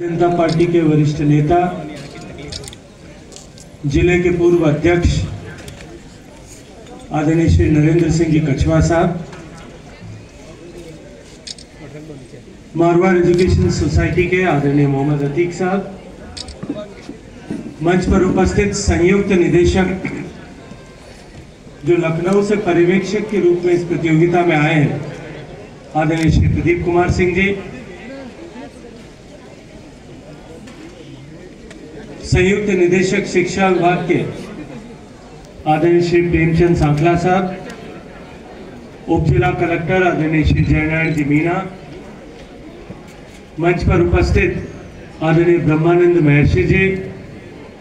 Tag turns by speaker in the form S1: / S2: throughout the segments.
S1: जनता party के वरिष्ठ नेता, जिले के पूर्व अध्यक्ष आदरणीय श्री नरेंद्र सिंह जी कछवा साहब, मारवाड़ एजुकेशन सोसाइटी के आदरणीय मोहम्मद अतीक साहब, मंच पर उपस्थित संयुक्त निदेशक जो लखनऊ से पर्यवेक्षक के रूप में इस प्रतियोगिता में आए हैं, आदरणीय श्री प्रदीप कुमार सिंह जी, संयुक्त निदेशक शिक्षा विभाग के आदरणीय श्री प्रेमचंद सांखला साहब, उप जिला कलेक्टर आदरणीय श्री जयनारायण जी मीना, मंच पर उपस्थित आदरणीय ब्रह्मानंद महर्षि जी,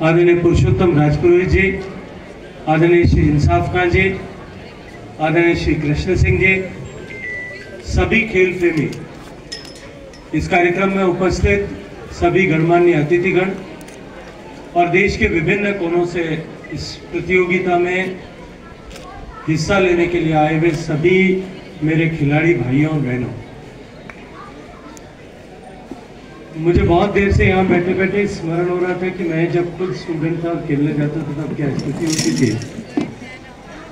S1: आदरणीय पुरुषोत्तम राजपुरोहित जी, आदरणीय श्री इंसाफ खान जी, आदरणीय श्री कृष्ण सिंह जी, सभी खेल प्रेमी, इस कार्यक्रम में उपस्थित सभी गणमान्य अतिथिगण और देश के विभिन्न कोनों से इस प्रतियोगिता में हिस्सा लेने के लिए आए हुए सभी मेरे खिलाड़ी भाइयों और बहनों, मुझे बहुत देर से यहाँ बैठे बैठे स्मरण हो रहा था कि मैं जब खुद स्टूडेंट था और खेलने जाता था तब क्या स्थिति होती थी,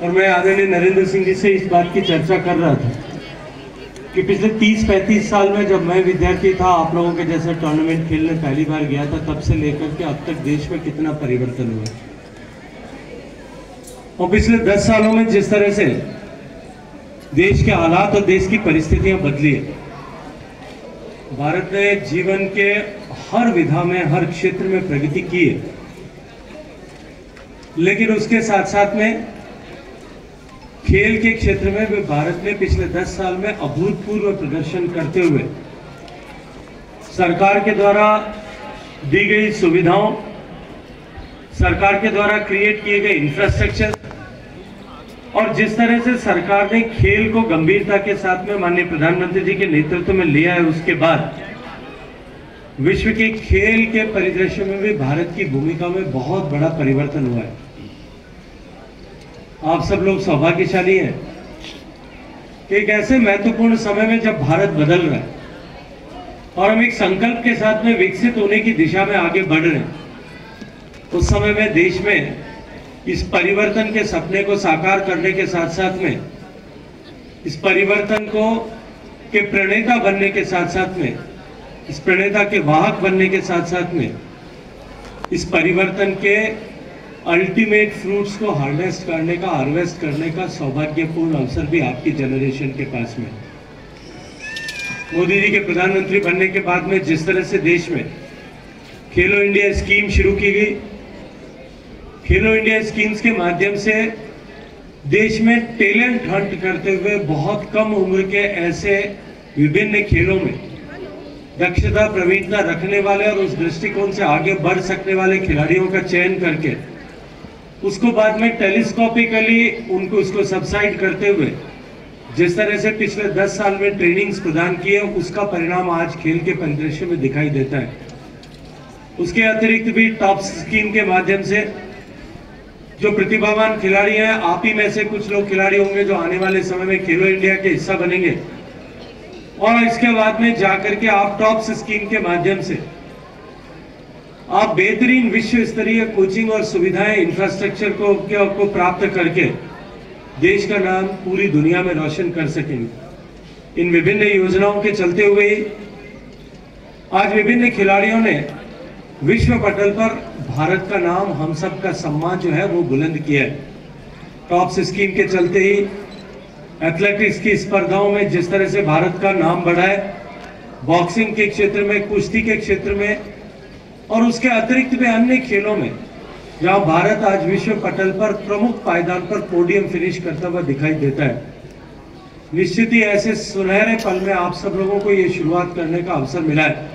S1: और मैं आदरणीय नरेंद्र सिंह जी से इस बात की चर्चा कर रहा था कि पिछले 30-35 साल में जब मैं विद्यार्थी था, आप लोगों के जैसे टूर्नामेंट खेलने पहली बार गया था, तब से लेकर के अब तक देश में कितना परिवर्तन हुआ। और पिछले 10 सालों में जिस तरह से देश के हालात और देश की परिस्थितियां बदली है, भारत ने जीवन के हर विधा में, हर क्षेत्र में प्रगति की है, लेकिन उसके साथ साथ में खेल के क्षेत्र में भी भारत ने पिछले 10 साल में अभूतपूर्व प्रदर्शन करते हुए सरकार के द्वारा दी गई सुविधाओं, सरकार के द्वारा क्रिएट किए गए इंफ्रास्ट्रक्चर और जिस तरह से सरकार ने खेल को गंभीरता के साथ में माननीय प्रधानमंत्री जी के नेतृत्व में लिया है, उसके बाद विश्व के खेल के परिदृश्य में भी भारत की भूमिका में बहुत बड़ा परिवर्तन हुआ है। आप सब लोग सौभाग्यशाली हैं कि एक ऐसे महत्वपूर्ण समय में जब भारत बदल रहा है और हम एक संकल्प के साथ में विकसित होने की दिशा में आगे बढ़ रहे हैं, उस समय में देश में इस परिवर्तन के सपने को साकार करने के साथ साथ में, इस परिवर्तन को के प्रणेता बनने के साथ साथ में, इस प्रणेता के वाहक बनने के साथ साथ में, इस परिवर्तन के अल्टीमेट फ्रूट्स को हार्वेस्ट करने का सौभाग्यपूर्ण अवसर भी आपकी जनरेशन के पास में। मोदी जी के प्रधानमंत्री बनने के बाद में जिस तरह से देश में खेलो इंडिया स्कीम शुरू की गई, खेलो इंडिया स्कीम्स के माध्यम से देश में टैलेंट हंट करते हुए बहुत कम उम्र के ऐसे विभिन्न खेलों में दक्षता प्रवीणता रखने वाले और उस दृष्टिकोण से आगे बढ़ सकने वाले खिलाड़ियों का चयन करके उसको बाद में टेलीस्कोपिकली उसको सबसाइड करते हुए जिस तरह से पिछले 10 साल में ट्रेनिंग्स प्रदान किए, उसका परिणाम आज खेल के परिदृश्य में दिखाई देता है। उसके अतिरिक्त भी टॉप स्कीम के माध्यम से जो प्रतिभावान खिलाड़ी हैं, आप ही में से कुछ लोग खिलाड़ी होंगे जो आने वाले समय में खेलो इंडिया के हिस्सा बनेंगे, और इसके बाद में जाकर के आप टॉप स्कीम के माध्यम से आप बेहतरीन विश्व स्तरीय कोचिंग और सुविधाएं, इंफ्रास्ट्रक्चर को प्राप्त करके देश का नाम पूरी दुनिया में रोशन कर सकेंगे। इन विभिन्न योजनाओं के चलते हुए आज विभिन्न खिलाड़ियों ने विश्व पटल पर भारत का नाम, हम सब का सम्मान जो है वो बुलंद किया है। टॉप स्कीम के चलते ही एथलेटिक्स की स्पर्धाओं में जिस तरह से भारत का नाम बढ़ा है, बॉक्सिंग के क्षेत्र में, कुश्ती के क्षेत्र में और उसके अतिरिक्त भी अन्य खेलों में जहां भारत आज विश्व पटल पर प्रमुख पायदान पर पोडियम फिनिश करता हुआ दिखाई देता है। निश्चित ही ऐसे सुनहरे पल में आप सब लोगों को ये शुरुआत करने का अवसर मिला है,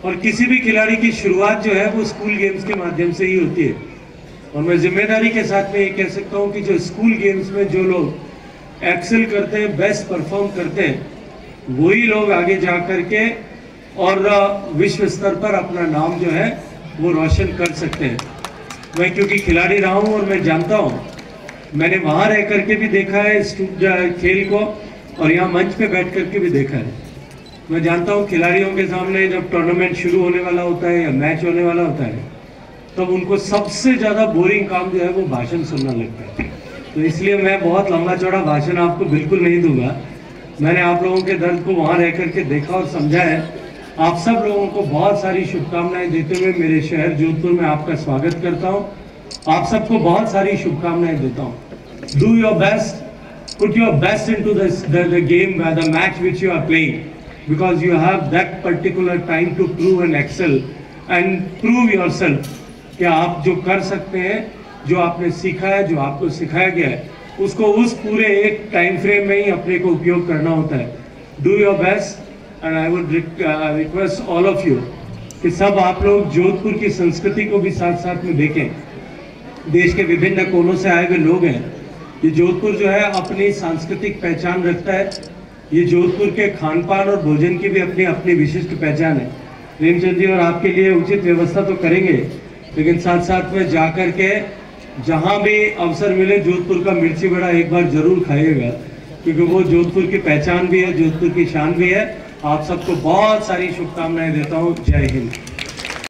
S1: और किसी भी खिलाड़ी की शुरुआत जो है वो स्कूल गेम्स के माध्यम से ही होती है। और मैं जिम्मेदारी के साथ में ये कह सकता हूँ कि जो स्कूल गेम्स में जो लोग एक्सेल करते हैं, बेस्ट परफॉर्म करते हैं, वही लोग आगे जा करके और विश्व स्तर पर अपना नाम जो है वो रोशन कर सकते हैं। मैं क्योंकि खिलाड़ी रहा हूँ और मैं जानता हूँ, मैंने वहाँ रह करके भी देखा है इस खेल को और यहाँ मंच पे बैठ करके भी देखा है। मैं जानता हूँ खिलाड़ियों के सामने जब टूर्नामेंट शुरू होने वाला होता है या मैच होने वाला होता है तब उनको सबसे ज़्यादा बोरिंग काम जो है वो भाषण सुनना लगता है। तो इसलिए मैं बहुत लंबा चौड़ा भाषण आपको बिल्कुल नहीं दूंगा। मैंने आप लोगों के दर्द को वहाँ रह करके देखा और समझा है। आप सब लोगों को बहुत सारी शुभकामनाएं देते हुए मेरे शहर जोधपुर में आपका स्वागत करता हूँ। आप सबको बहुत सारी शुभकामनाएं देता हूँ। Do your best, put your best into the game, the match which you are playing, because you have that particular time to prove and excel and prove yourself कि आप जो कर सकते हैं, जो आपने सीखा है, जो आपको सिखाया गया है, उसको उस पूरे एक टाइम फ्रेम में ही अपने को उपयोग करना होता है। Do your best and I would request all of you कि सब आप लोग जोधपुर की संस्कृति को भी साथ साथ में देखें। देश के विभिन्न कोनों से आए हुए लोग हैं। ये जोधपुर जो है अपनी सांस्कृतिक पहचान रखता है। ये जोधपुर के खान पान और भोजन की भी अपनी अपनी विशिष्ट पहचान है। प्रेमचंद जी और आपके लिए उचित व्यवस्था तो करेंगे, लेकिन साथ साथ में जाकर के जहाँ भी अवसर मिले जोधपुर का मिर्ची बड़ा एक बार जरूर खाइएगा, क्योंकि वो जोधपुर की पहचान भी है, जोधपुर की शान भी है। आप सबको बहुत सारी शुभकामनाएं देता हूँ। जय हिंद।